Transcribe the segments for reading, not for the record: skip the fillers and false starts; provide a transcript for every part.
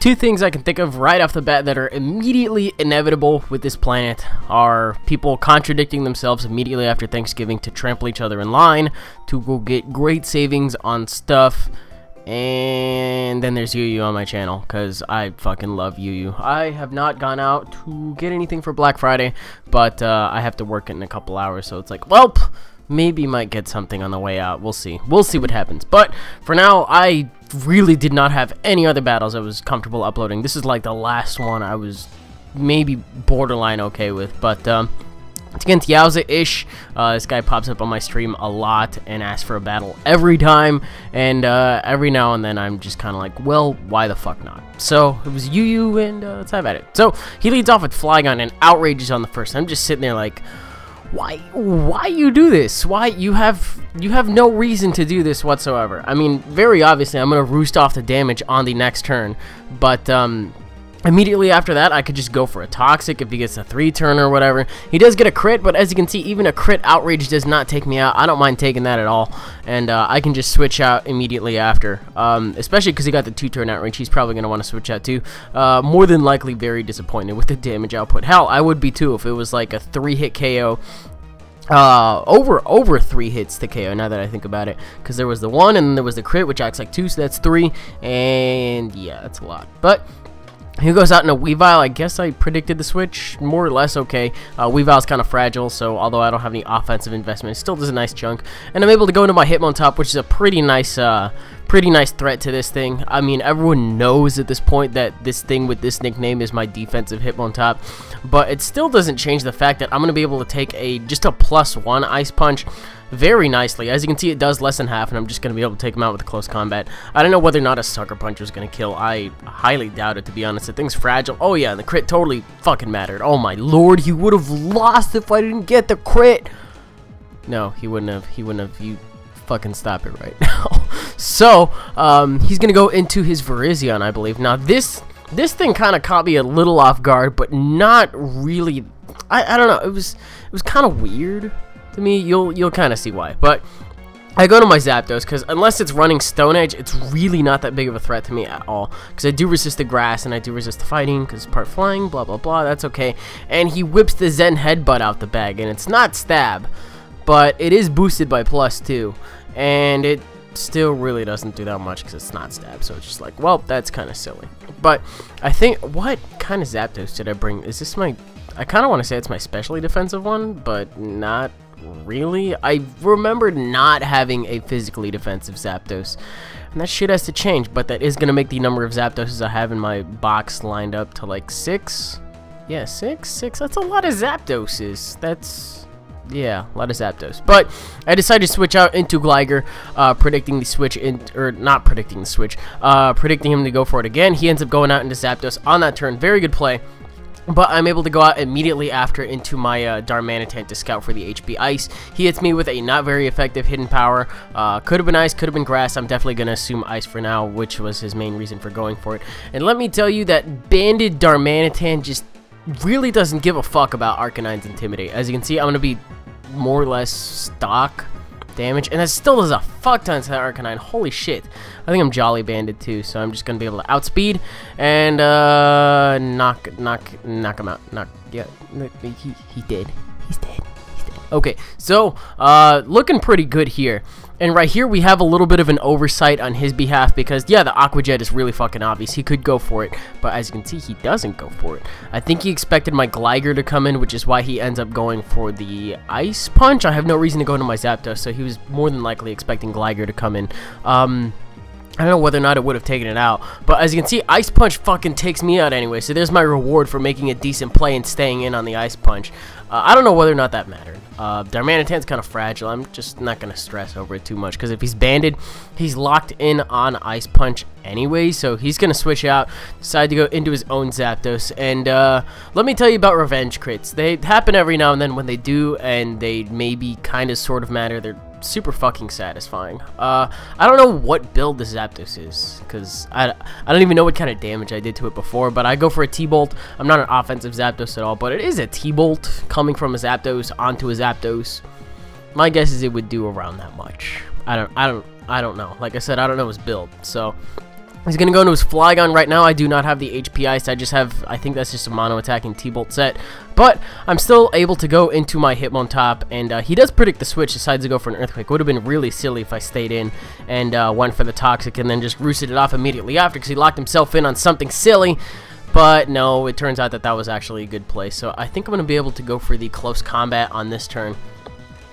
Two things I can think of right off the bat that are immediately inevitable with this planet are people contradicting themselves immediately after Thanksgiving to trample each other in line to go get great savings on stuff. And then there's Yu on my channel, because I fucking love Yu. I have not gone out to get anything for Black Friday, but I have to work in a couple hours, so it's like, well, maybe might get something on the way out. We'll see. We'll see what happens. But for now, I really did not have any other battles I was comfortable uploading. This is like the last one I was maybe borderline okay with, but it's against Yowzaish. This guy pops up on my stream a lot and asks for a battle every time, and every now and then I'm just kind of like, well, why the fuck not? So it was Yu, and let's have at it. So he leads off with Flygon and outrages on the first. I'm just sitting there like, why you do this? Why you have no reason to do this whatsoever? I mean, very obviously I'm gonna roost off the damage on the next turn, but immediately after that, I could just go for a Toxic if he gets a 3-turn or whatever. He does get a crit, but as you can see, even a crit outrage does not take me out. I don't mind taking that at all, and I can just switch out immediately after, especially because he got the 2-turn outrage. He's probably going to want to switch out too. More than likely very disappointed with the damage output. Hell, I would be too if it was like a 3-hit KO. Over 3 hits to KO, now that I think about it, because there was the 1 and then there was the crit, which acts like 2, so that's 3, and yeah, that's a lot. But he goes out in a Weavile. I guess I predicted the switch, more or less okay. Weavile's kind of fragile, so although I don't have any offensive investment, it still does a nice chunk. And I'm able to go into my Hitmontop, which is a pretty nice threat to this thing. I mean, everyone knows at this point that this thing with this nickname is my defensive Hitmontop, but it still doesn't change the fact that I'm going to be able to take just a +1 Ice Punch very nicely. As you can see, it does less than half, and I'm just going to be able to take him out with close combat. I don't know whether or not a Sucker Punch was going to kill. I highly doubt it, to be honest. The thing's fragile. Oh yeah, and the crit totally fucking mattered. Oh my lord, he would have lost if I didn't get the crit. No, he wouldn't have. He wouldn't have. You fucking stop it right now. So, he's going to go into his Virizion, I believe. Now, this thing kind of caught me a little off guard, but not really. I don't know. It was kind of weird to me. You'll kind of see why. But I go to my Zapdos because unless it's running Stone Edge, it's really not that big of a threat to me at all. Because I do resist the grass and I do resist the fighting because it's part flying. Blah blah blah. That's okay. And he whips the Zen Headbutt out the bag, and it's not stab, but it is boosted by +2, and it still really doesn't do that much because it's not stab. So it's just like, well, that's kind of silly. But I think, what kind of Zapdos did I bring? Is this my? I kind of want to say it's my specially defensive one, but not really. I remembered not having a physically defensive Zapdos, and that shit has to change, but that is going to make the number of Zapdoses I have in my box lined up to like 6. Yeah, 6? That's a lot of Zapdoses. That's, yeah, a lot of Zapdos. But I decided to switch out into Gligar, predicting the switch, not predicting the switch, predicting him to go for it again. He ends up going out into Zapdos on that turn. Very good play. But I'm able to go out immediately after into my Darmanitan to scout for the HP Ice. He hits me with a not very effective Hidden Power. Could have been Ice, could have been Grass. I'm definitely going to assume Ice for now, which was his main reason for going for it. And let me tell you that Banded Darmanitan just really doesn't give a fuck about Arcanine's Intimidate. As you can see, I'm going to be more or less stock damage, and that still does a fuck ton to that Arcanine. Holy shit. I think I'm Jolly Banded too, so I'm just gonna be able to outspeed and knock him out. Yeah, he did. He's dead. Okay, so looking pretty good here. And right here we have a little bit of an oversight on his behalf because, yeah, the Aqua Jet is really fucking obvious. He could go for it, but as you can see, he doesn't go for it. I think he expected my Gligar to come in, which is why he ends up going for the Ice Punch. I have no reason to go into my Zapdos, so he was more than likely expecting Gligar to come in. I don't know whether or not it would have taken it out, but as you can see, Ice Punch fucking takes me out anyway, so there's my reward for making a decent play and staying in on the Ice Punch. I don't know whether or not that mattered. Darmanitan's kind of fragile. I'm just not going to stress over it too much, because if he's banded, he's locked in on Ice Punch anyway, so he's going to switch out, decide to go into his own Zapdos, and let me tell you about revenge crits. They happen every now and then. When they do, and they maybe kind of sort of matter, they're super fucking satisfying. I don't know what build the Zapdos is, because I don't even know what kind of damage I did to it before, but I go for a T-Bolt. I'm not an offensive Zapdos at all, but it is a T-Bolt coming from a Zapdos onto a Zapdos. My guess is it would do around that much. I don't know. Like I said, I don't know his build, so He's going to go into his Flygon right now. I do not have the HP Ice. I just have, I think that's just a mono attacking T-Bolt set. But I'm still able to go into my Hitmontop, and he does predict the switch, decides to go for an Earthquake. Would have been really silly if I stayed in and went for the Toxic and then just roosted it off immediately after because he locked himself in on something silly. But no, it turns out that that was actually a good play. So I think I'm going to be able to go for the Close Combat on this turn.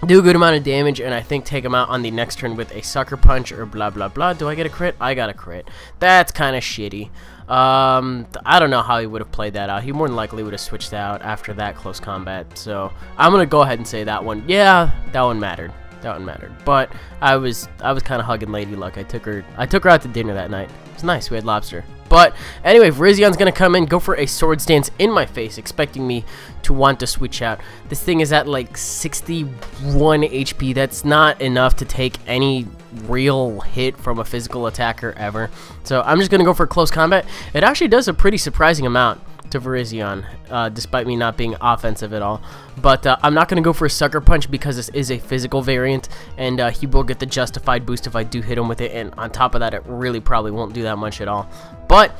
Do a good amount of damage, and I think take him out on the next turn with a Sucker Punch or blah blah blah. Do I get a crit? I got a crit. That's kind of shitty. I don't know how he would have played that out. He more than likely would have switched out after that Close Combat. So I'm gonna go ahead and say that one. Yeah, that one mattered. That one mattered. But I was kind of hugging Lady Luck. I took her out to dinner that night. It was nice. We had lobster. But anyway, Virizian's going to come in, go for a Swords Dance in my face, expecting me to want to switch out. This thing is at like 61 HP. That's not enough to take any real hit from a physical attacker ever. So I'm just going to go for Close Combat. It actually does a pretty surprising amount to Virizion, despite me not being offensive at all. But I'm not going to go for a Sucker Punch because this is a physical variant, and he will get the justified boost if I do hit him with it, and on top of that, it really probably won't do that much at all. But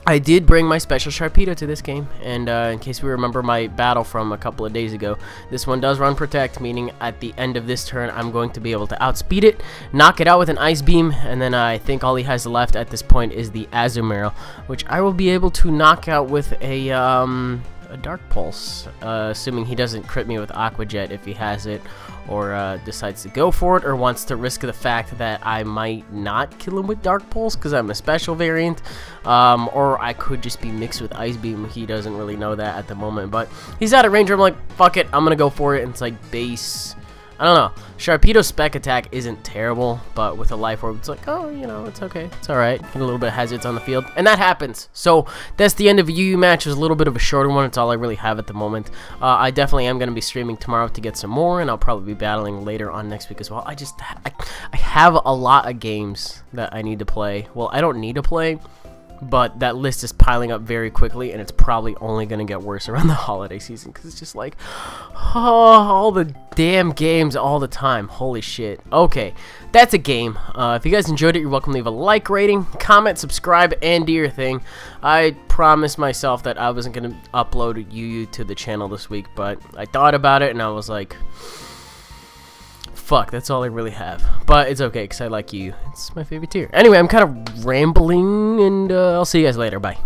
I did bring my Special Sharpedo to this game, and in case we remember my battle from a couple of days ago, this one does run Protect, meaning at the end of this turn, I'm going to be able to outspeed it, knock it out with an Ice Beam, and then I think all he has left at this point is the Azumarill, which I will be able to knock out with a Dark Pulse, assuming he doesn't crit me with Aqua Jet if he has it, or decides to go for it, or wants to risk the fact that I might not kill him with Dark Pulse because I'm a special variant, or I could just be mixed with Ice Beam. He doesn't really know that at the moment, but he's out of range. I'm like, fuck it, I'm gonna go for it, and it's like base. I don't know. Sharpedo's spec attack isn't terrible, but with a Life Orb, it's like, oh, you know, it's okay. It's alright. Get a little bit of hazards on the field. And that happens. So, that's the end of a UU match. It was a little bit of a shorter one. It's all I really have at the moment. I definitely am going to be streaming tomorrow to get some more, and I'll probably be battling later on next week as well. I have a lot of games that I need to play. Well, I don't need to play, but that list is piling up very quickly, and it's probably only going to get worse around the holiday season, because it's just like, oh, all the damn games all the time. Holy shit. Okay, that's a game. If you guys enjoyed it, you're welcome to leave a like, rating, comment, subscribe, and do your thing. I promised myself that I wasn't going to upload UU to the channel this week, but I thought about it, and I was like, fuck, that's all I really have. But it's okay, because I like you. It's my favorite tier. Anyway, I'm kind of rambling, and I'll see you guys later. Bye.